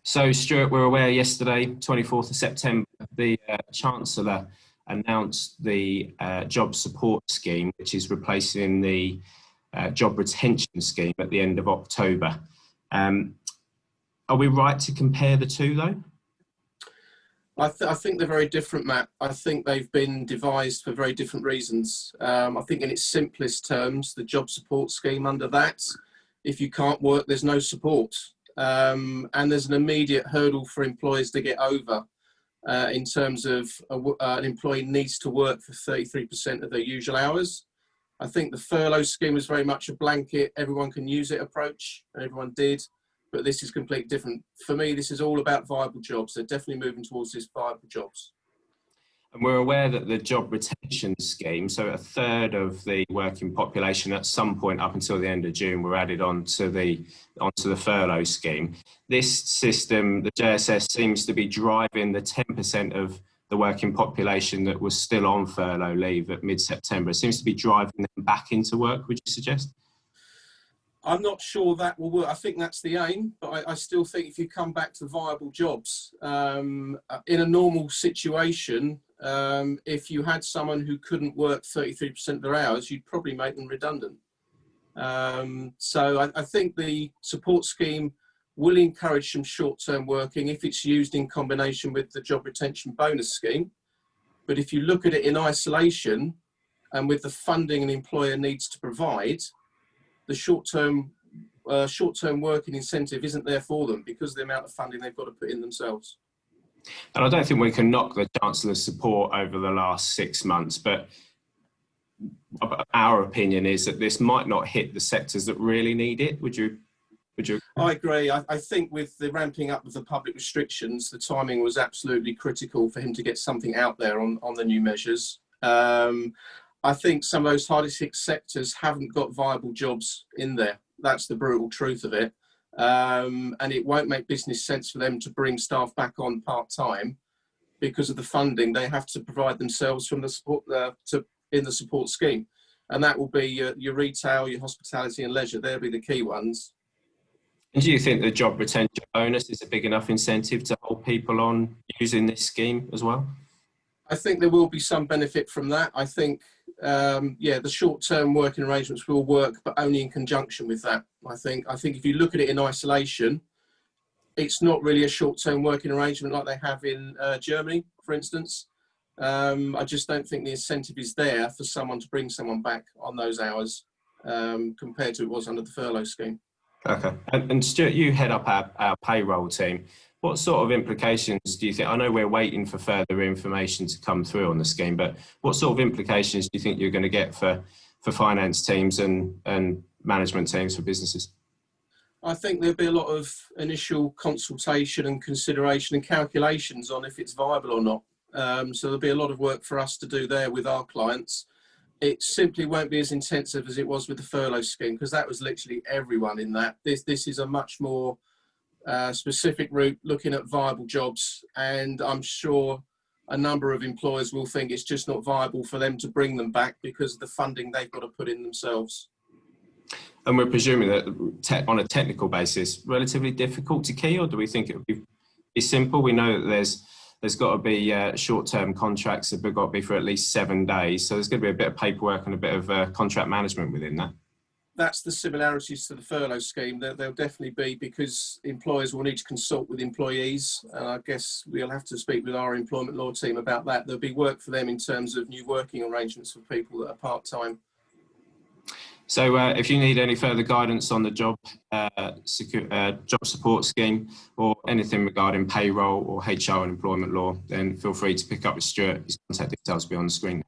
So, Stuart, we're aware yesterday, 24th of September, the Chancellor announced the job support scheme, which is replacing the job retention scheme at the end of October. Are we right to compare the two, though? I think they're very different, Matt. I think they've been devised for very different reasons. I think in its simplest terms, the job support scheme under that, if you can't work, there's no support. And there's an immediate hurdle for employers to get over in terms of an employee needs to work for 33% of their usual hours. I think the furlough scheme was very much a blanket, everyone can use it approach, and everyone did. But this is completely different. For me, this is all about viable jobs. They're definitely moving towards these viable jobs. And we're aware that the job retention scheme, so a third of the working population at some point up until the end of June were added onto the furlough scheme. This system, the JSS, seems to be driving the 10% of the working population that was still on furlough leave at mid-September. It seems to be driving them back into work, would you suggest? I'm not sure that will work. I think that's the aim, but I still think if you come back to viable jobs, in a normal situation, if you had someone who couldn't work 33% of their hours, you'd probably make them redundant. So I think the support scheme will encourage some short-term working if it's used in combination with the job retention bonus scheme. But if you look at it in isolation and with the funding an employer needs to provide, the short-term working incentive isn't there for them because of the amount of funding they've got to put in themselves. And I don't think we can knock the Chancellor's support over the last 6 months, but our opinion is that this might not hit the sectors that really need it. Would you? I agree. I think with the ramping up of the public restrictions, the timing was absolutely critical for him to get something out there on the new measures. I think some of those hardest hit sectors haven't got viable jobs in there. That's the brutal truth of it. And it won't make business sense for them to bring staff back on part-time because of the funding they have to provide themselves from the support in the support scheme. And that will be your retail, your hospitality and leisure. They'll be the key ones. And do you think the job retention bonus is a big enough incentive to hold people on using this scheme as well? I think there will be some benefit from that. I think, the short-term working arrangements will work, but only in conjunction with that. I think if you look at it in isolation, it's not really a short-term working arrangement like they have in Germany, for instance. I just don't think the incentive is there for someone to bring someone back on those hours compared to it was under the furlough scheme. Okay. And Stuart, you head up our payroll team. What sort of implications do you think? I know we're waiting for further information to come through on the scheme, but what sort of implications do you think you're going to get for finance teams and management teams for businesses? I think there'll be a lot of initial consultation and consideration and calculations on if it's viable or not. So there'll be a lot of work for us to do there with our clients. It simply won't be as intensive as it was with the furlough scheme because that was literally everyone in that. This is a much more specific route looking at viable jobs, and I'm sure a number of employers will think it's just not viable for them to bring them back because of the funding they've got to put in themselves. And we're presuming that on a technical basis, relatively difficult to key, or do we think it would be simple? We know that there's got to be short-term contracts that have got to be for at least 7 days, so there's going to be a bit of paperwork and a bit of contract management within that. That's the similarities to the furlough scheme. There'll definitely be, because employers will need to consult with employees. And I guess we'll have to speak with our employment law team about that. There'll be work for them in terms of new working arrangements for people that are part-time. So if you need any further guidance on the job support scheme or anything regarding payroll or HR and employment law, then feel free to pick up with Stuart. His contact details will be on the screen.